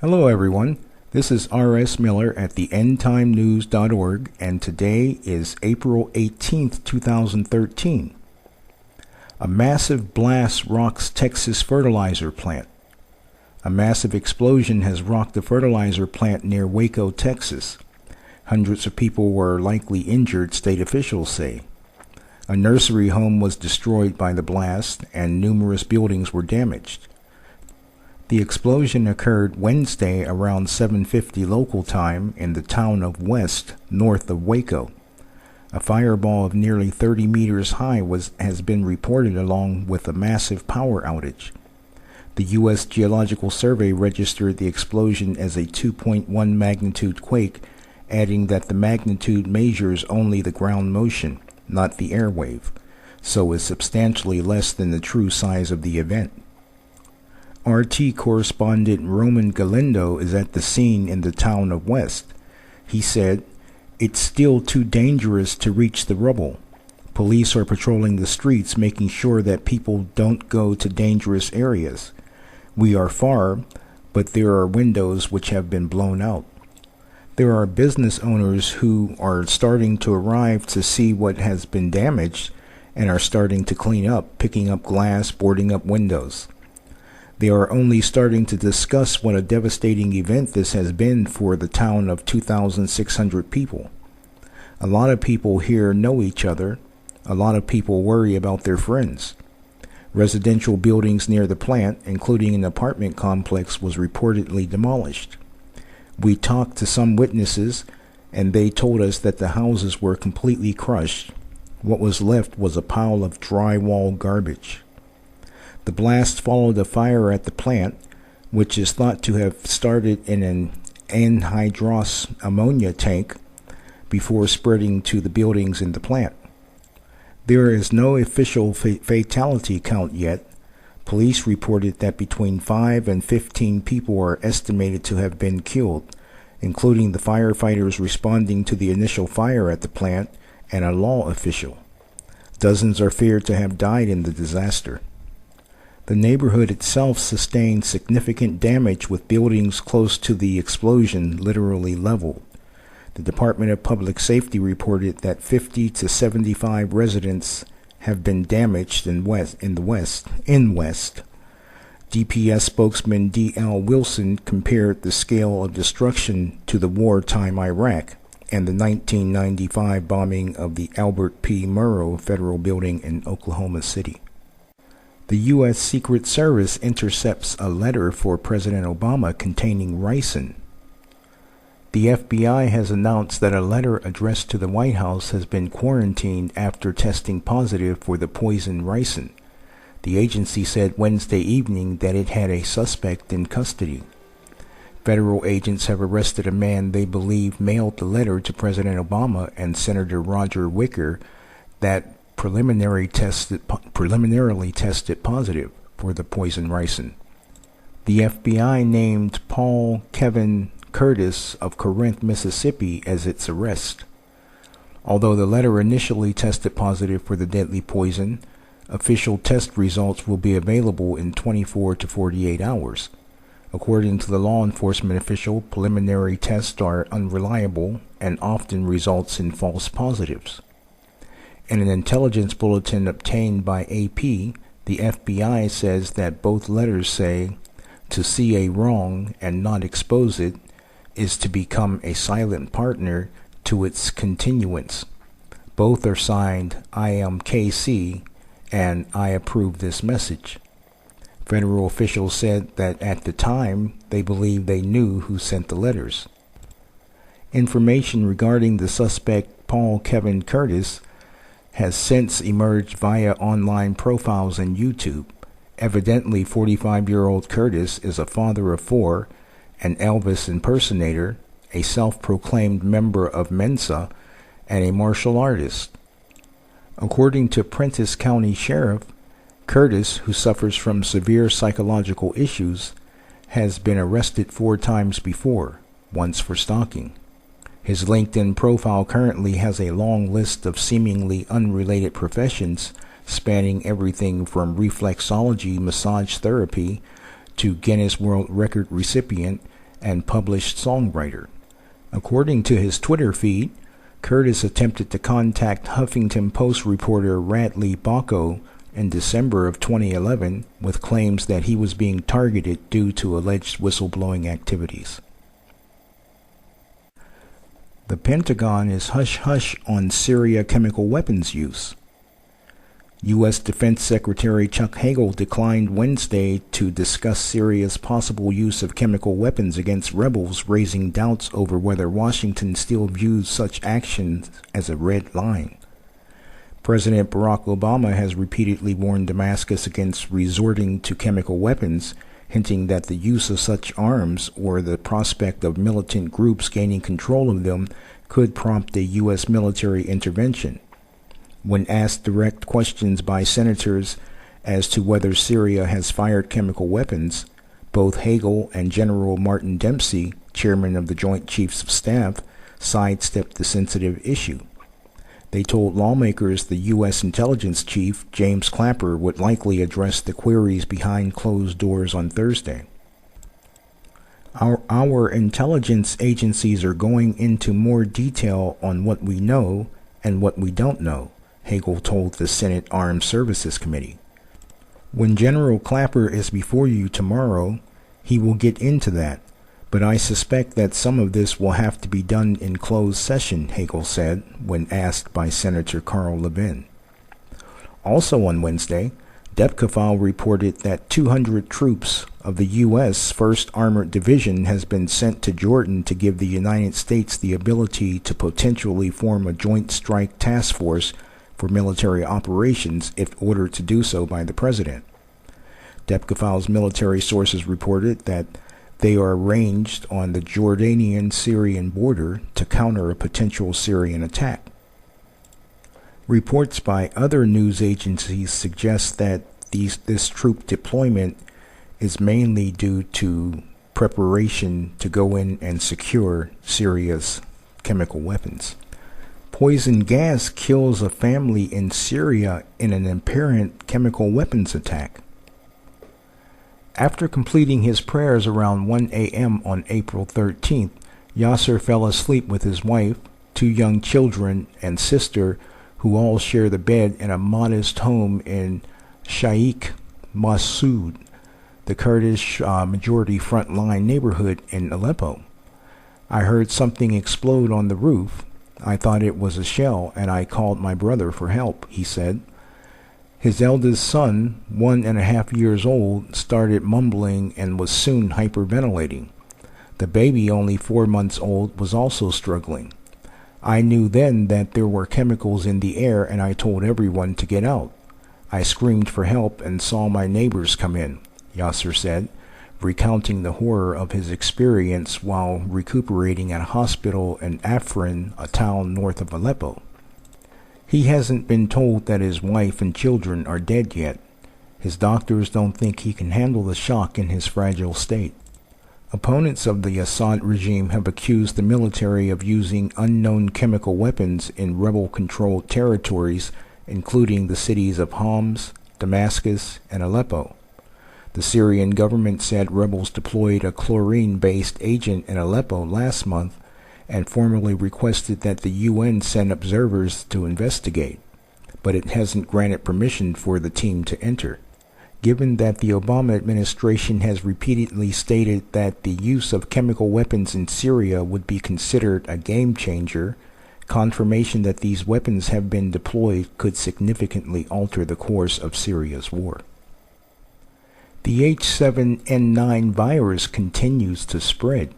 Hello everyone, this is R.S. Miller at the endtimenews.org and today is April 18th, 2013. A massive blast rocks Texas fertilizer plant. A massive explosion has rocked the fertilizer plant near Waco, Texas. Hundreds of people were likely injured, state officials say. A nursery home was destroyed by the blast and numerous buildings were damaged. The explosion occurred Wednesday around 7:50 local time in the town of West, north of Waco. A fireball of nearly 30 meters high has been reported along with a massive power outage. The U.S. Geological Survey registered the explosion as a 2.1 magnitude quake, adding that the magnitude measures only the ground motion, not the airwave, so is substantially less than the true size of the event. RT correspondent Roman Galindo is at the scene in the town of West. He said, "It's still too dangerous to reach the rubble. Police are patrolling the streets, making sure that people don't go to dangerous areas. We are far, but there are windows which have been blown out. There are business owners who are starting to arrive to see what has been damaged and are starting to clean up, picking up glass, boarding up windows. They are only starting to discuss what a devastating event this has been for the town of 2,600 people. A lot of people here know each other. A lot of people worry about their friends. Residential buildings near the plant, including an apartment complex, was reportedly demolished. We talked to some witnesses, and they told us that the houses were completely crushed. What was left was a pile of drywall garbage." The blast followed a fire at the plant, which is thought to have started in an anhydrous ammonia tank before spreading to the buildings in the plant. There is no official fatality count yet. Police reported that between 5 and 15 people are estimated to have been killed, including the firefighters responding to the initial fire at the plant and a law official. Dozens are feared to have died in the disaster. The neighborhood itself sustained significant damage, with buildings close to the explosion literally leveled. The Department of Public Safety reported that 50 to 75 residents have been damaged in West. DPS spokesman D.L. Wilson compared the scale of destruction to the wartime Iraq and the 1995 bombing of the Albert P. Murrah Federal Building in Oklahoma City. The U.S. Secret Service intercepts a letter for President Obama containing ricin. The FBI has announced that a letter addressed to the White House has been quarantined after testing positive for the poison ricin. The agency said Wednesday evening that it had a suspect in custody. Federal agents have arrested a man they believe mailed the letter to President Obama and Senator Roger Wicker that preliminarily tested positive for the poison ricin. The FBI named Paul Kevin Curtis of Corinth, Mississippi as its arrest. Although the letter initially tested positive for the deadly poison, official test results will be available in 24 to 48 hours. According to the law enforcement official, preliminary tests are unreliable and often results in false positives. In an intelligence bulletin obtained by AP, the FBI says that both letters say, "To see a wrong and not expose it is to become a silent partner to its continuance." Both are signed, "I am KC," and "I approve this message." Federal officials said that at the time, they believed they knew who sent the letters. Information regarding the suspect, Paul Kevin Curtis, has since emerged via online profiles and YouTube. Evidently, 45-year-old Curtis is a father of 4, an Elvis impersonator, a self-proclaimed member of Mensa, and a martial artist. According to Prentiss County Sheriff, Curtis, who suffers from severe psychological issues, has been arrested 4 times before, once for stalking. His LinkedIn profile currently has a long list of seemingly unrelated professions spanning everything from reflexology massage therapy to Guinness World Record recipient and published songwriter. According to his Twitter feed, Curtis attempted to contact Huffington Post reporter Radley Bocco in December of 2011 with claims that he was being targeted due to alleged whistleblowing activities. The Pentagon is hush-hush on Syria chemical weapons use. U.S. Defense Secretary Chuck Hagel declined Wednesday to discuss Syria's possible use of chemical weapons against rebels, raising doubts over whether Washington still views such actions as a red line. President Barack Obama has repeatedly warned Damascus against resorting to chemical weapons, hinting that the use of such arms or the prospect of militant groups gaining control of them could prompt a U.S. military intervention. When asked direct questions by senators as to whether Syria has fired chemical weapons, both Hagel and General Martin Dempsey, chairman of the Joint Chiefs of Staff, sidestepped the sensitive issue. They told lawmakers the U.S. intelligence chief, James Clapper, would likely address the queries behind closed doors on Thursday. Our intelligence agencies are going into more detail on what we know and what we don't know, Hagel told the Senate Armed Services Committee. When General Clapper is before you tomorrow, he will get into that, but I suspect that some of this will have to be done in closed session, Hagel said when asked by Senator Carl Levin. Also on Wednesday, Depkefal reported that 200 troops of the U.S. 1st Armored Division has been sent to Jordan to give the United States the ability to potentially form a joint strike task force for military operations if ordered to do so by the president. Depkefal's military sources reported that they are arranged on the Jordanian-Syrian border to counter a potential Syrian attack. Reports by other news agencies suggest that this troop deployment is mainly due to preparation to go in and secure Syria's chemical weapons. Poison gas kills a family in Syria in an apparent chemical weapons attack. After completing his prayers around 1 a.m. on April 13th, Yasser fell asleep with his wife, 2 young children, and sister, who all share the bed in a modest home in Sheikh Massoud, the Kurdish majority frontline neighborhood in Aleppo. I heard something explode on the roof. I thought it was a shell, and I called my brother for help, he said. His eldest son, 1.5 years old, started mumbling and was soon hyperventilating. The baby, only 4 months old, was also struggling. I knew then that there were chemicals in the air, and I told everyone to get out. I screamed for help and saw my neighbors come in, Yasser said, recounting the horror of his experience while recuperating at a hospital in Afrin, a town north of Aleppo. He hasn't been told that his wife and children are dead yet. His doctors don't think he can handle the shock in his fragile state. Opponents of the Assad regime have accused the military of using unknown chemical weapons in rebel-controlled territories, including the cities of Homs, Damascus, and Aleppo. The Syrian government said rebels deployed a chlorine-based agent in Aleppo last month and formally requested that the UN send observers to investigate, but it hasn't granted permission for the team to enter. Given that the Obama administration has repeatedly stated that the use of chemical weapons in Syria would be considered a game changer, confirmation that these weapons have been deployed could significantly alter the course of Syria's war. The H7N9 virus continues to spread.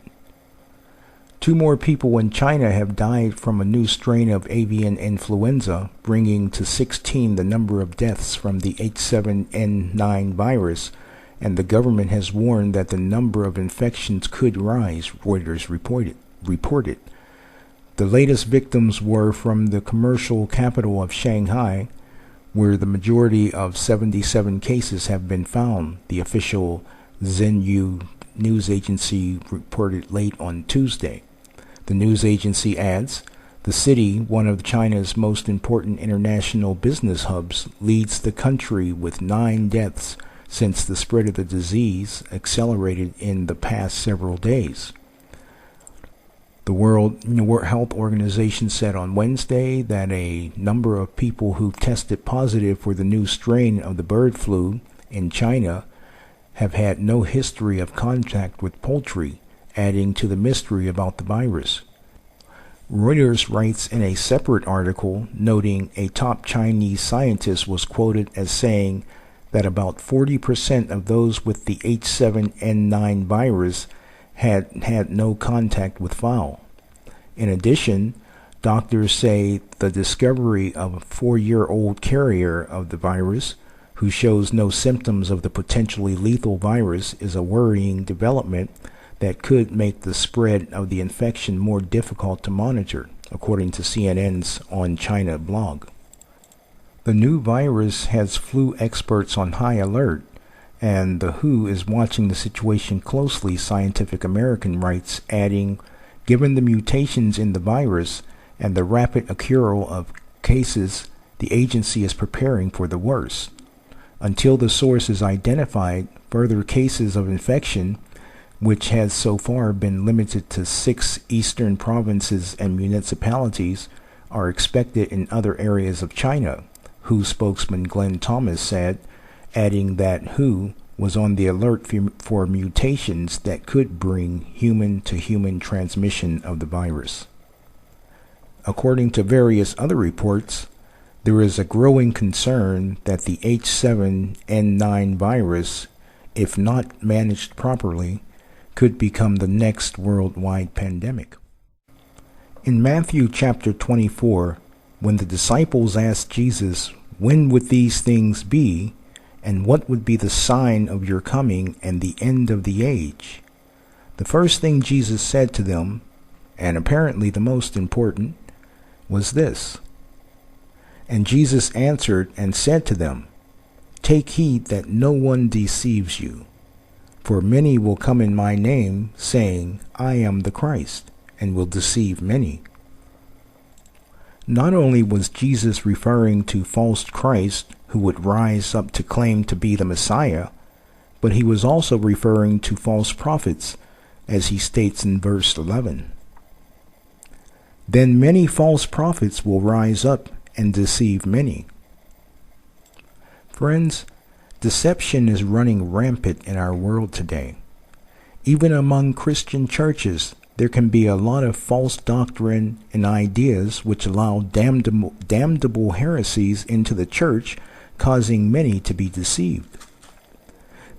2 more people in China have died from a new strain of avian influenza, bringing to 16 the number of deaths from the H7N9 virus, and the government has warned that the number of infections could rise, Reuters reported. The latest victims were from the commercial capital of Shanghai, where the majority of 77 cases have been found, the official Xinyu news agency reported late on Tuesday. The news agency adds, the city, one of China's most important international business hubs, leads the country with 9 deaths since the spread of the disease accelerated in the past several days. The World Health Organization said on Wednesday that a number of people who tested positive for the new strain of the bird flu in China have had no history of contact with poultry, adding to the mystery about the virus. Reuters writes in a separate article noting a top Chinese scientist was quoted as saying that about 40% of those with the H7N9 virus had no contact with fowl. In addition, doctors say the discovery of a 4-year-old carrier of the virus who shows no symptoms of the potentially lethal virus is a worrying development that could make the spread of the infection more difficult to monitor, according to CNN's On China blog. The new virus has flu experts on high alert, and the WHO is watching the situation closely, Scientific American writes, adding, given the mutations in the virus and the rapid accrual of cases, the agency is preparing for the worst. Until the source is identified, further cases of infection, which has so far been limited to 6 eastern provinces and municipalities, are expected in other areas of China, WHO spokesman Glenn Thomas said, adding that WHO was on the alert for mutations that could bring human-to-human transmission of the virus. According to various other reports, there is a growing concern that the H7N9 virus, if not managed properly, could become the next worldwide pandemic. In Matthew chapter 24, when the disciples asked Jesus, "When would these things be, and what would be the sign of your coming and the end of the age?" the first thing Jesus said to them, and apparently the most important, was this. And Jesus answered and said to them, "Take heed that no one deceives you. For many will come in my name, saying, 'I am the Christ,' and will deceive many." Not only was Jesus referring to false Christ who would rise up to claim to be the Messiah, but he was also referring to false prophets, as he states in verse 11. Then many false prophets will rise up and deceive many. Friends, deception is running rampant in our world today. Even among Christian churches, there can be a lot of false doctrine and ideas which allow damnable heresies into the church, causing many to be deceived.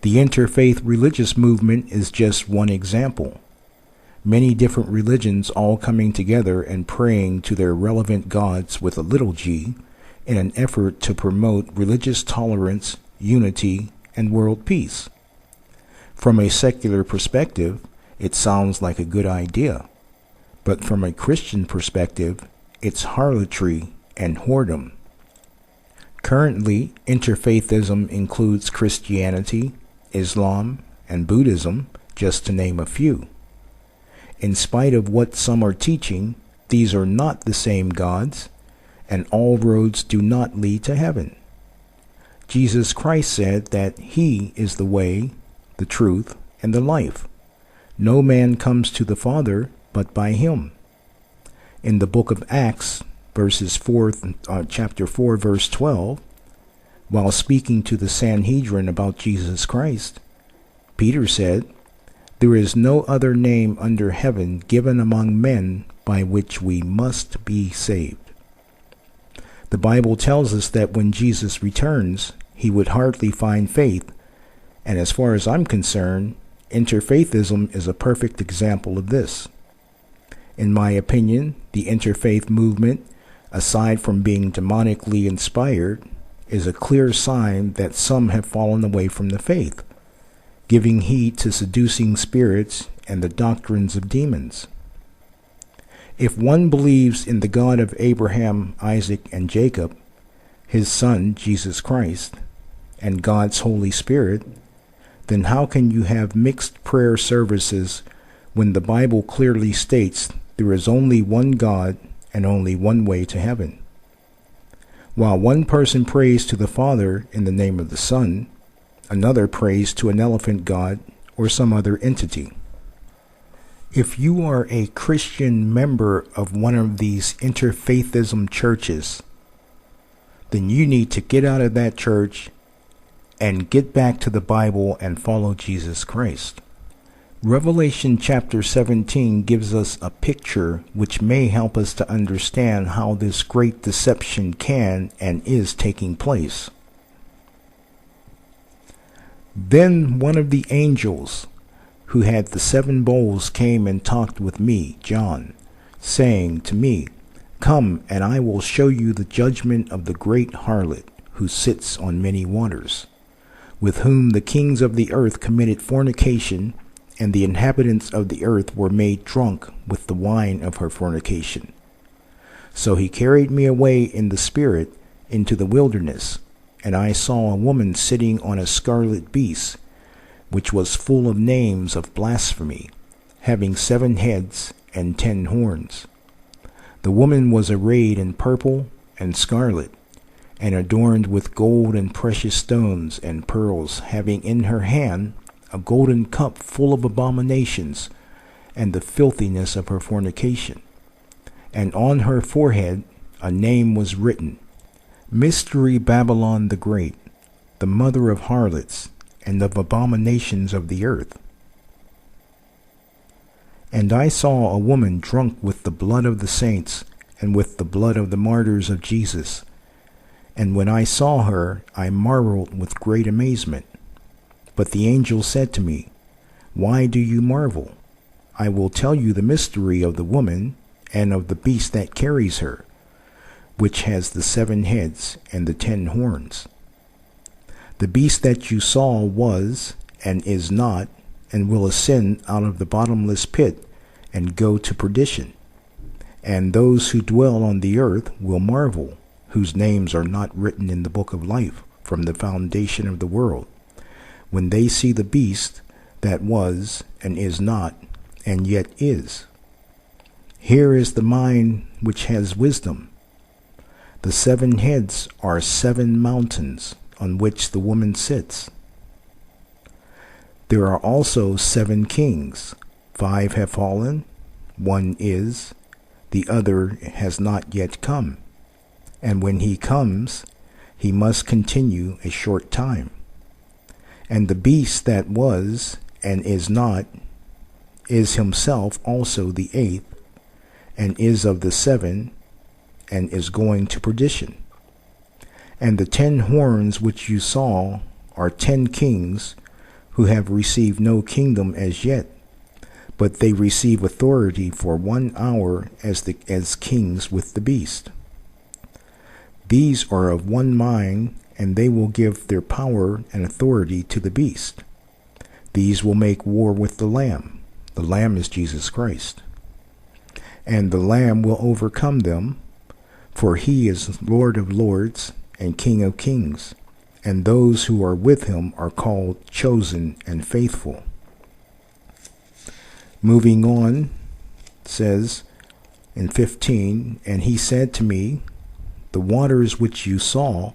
The interfaith religious movement is just one example. Many different religions all coming together and praying to their relevant gods with a little g in an effort to promote religious tolerance, unity, and world peace. From a secular perspective, it sounds like a good idea, but from a Christian perspective, it's harlotry and whoredom. Currently, interfaithism includes Christianity, Islam, and Buddhism, just to name a few. In spite of what some are teaching, these are not the same gods, and all roads do not lead to heaven. Jesus Christ said that He is the way, the truth, and the life. No man comes to the Father but by Him. In the book of Acts, chapter 4, verse 12, while speaking to the Sanhedrin about Jesus Christ, Peter said, "There is no other name under heaven given among men by which we must be saved." The Bible tells us that when Jesus returns, He would hardly find faith, and as far as I'm concerned, interfaithism is a perfect example of this. In my opinion, the interfaith movement, aside from being demonically inspired, is a clear sign that some have fallen away from the faith, giving heed to seducing spirits and the doctrines of demons. If one believes in the God of Abraham, Isaac, and Jacob, His Son, Jesus Christ, and God's Holy Spirit, then how can you have mixed prayer services when the Bible clearly states there is only one God and only one way to heaven? While one person prays to the Father in the name of the Son, Another prays to an elephant god or some other entity. If you are a Christian member of one of these interfaithism churches, then you need to get out of that church and get back to the Bible and follow Jesus Christ. Revelation chapter 17 gives us a picture which may help us to understand how this great deception can and is taking place. Then one of the angels who had the 7 bowls came and talked with me, John, saying to me, "Come, and I will show you the judgment of the great harlot, who sits on many waters, with whom the kings of the earth committed fornication, and the inhabitants of the earth were made drunk with the wine of her fornication." So he carried me away in the spirit into the wilderness, and I saw a woman sitting on a scarlet beast, which was full of names of blasphemy, having 7 heads and 10 horns. The woman was arrayed in purple and scarlet, and adorned with gold and precious stones and pearls, having in her hand a golden cup full of abominations and the filthiness of her fornication. And on her forehead a name was written, Mystery Babylon the Great, the mother of harlots and of abominations of the earth. And I saw a woman drunk with the blood of the saints and with the blood of the martyrs of Jesus. And when I saw her, I marveled with great amazement. But the angel said to me, "Why do you marvel? I will tell you the mystery of the woman and of the beast that carries her, which has the 7 heads and the 10 horns. The beast that you saw was, and is not, and will ascend out of the bottomless pit and go to perdition. And those who dwell on the earth will marvel, whose names are not written in the book of life from the foundation of the world, when they see the beast that was, and is not, and yet is. Here is the mind which has wisdom. The 7 heads are 7 mountains on which the woman sits. There are also 7 kings. 5 have fallen, 1 is, the other has not yet come. And when he comes, he must continue a short time. And the beast that was, and is not, is himself also the 8th, and is of the 7, and is going to perdition. And the 10 horns which you saw are 10 kings, who have received no kingdom as yet, but they receive authority for 1 hour as kings with the beast. These are of one mind, and they will give their power and authority to the beast. These will make war with the Lamb. The Lamb is Jesus Christ. And the Lamb will overcome them, for he is Lord of lords and King of kings, and those who are with him are called chosen and faithful. Moving on, it says in 15, and he said to me, the waters which you saw,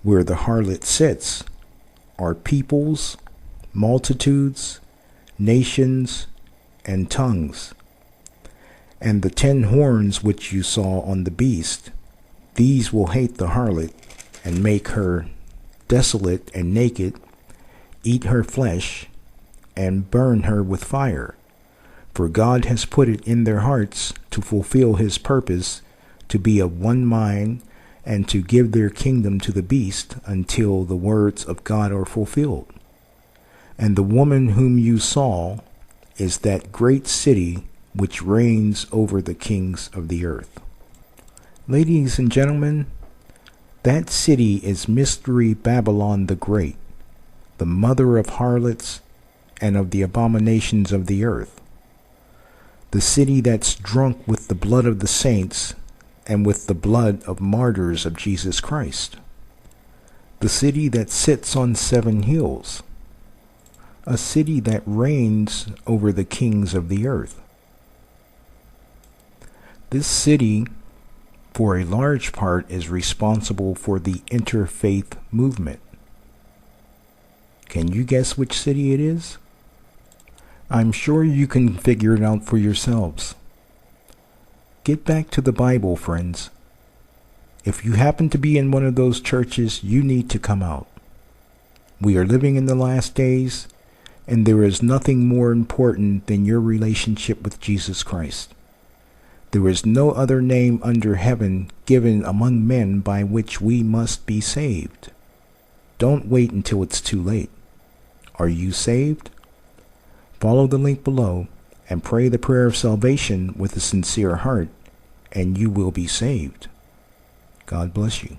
where the harlot sits, are peoples, multitudes, nations, and tongues. And the 10 horns which you saw on the beast, these will hate the harlot, and make her desolate and naked, eat her flesh, and burn her with fire. For God has put it in their hearts to fulfill his purpose, to be of one mind, and to give their kingdom to the beast until the words of God are fulfilled. And the woman whom you saw is that great city which reigns over the kings of the earth. Ladies and gentlemen, that city is Mystery Babylon the Great, the mother of harlots and of the abominations of the earth. The city that's drunk with the blood of the saints and with the blood of martyrs of Jesus Christ. The city that sits on 7 hills. A city that reigns over the kings of the earth. This city, for a large part, is responsible for the interfaith movement. Can you guess which city it is? I'm sure you can figure it out for yourselves. Get back to the Bible, friends. If you happen to be in one of those churches, you need to come out. We are living in the last days, and there is nothing more important than your relationship with Jesus Christ. There is no other name under heaven given among men by which we must be saved. Don't wait until it's too late. Are you saved? Follow the link below and pray the prayer of salvation with a sincere heart, and you will be saved. God bless you.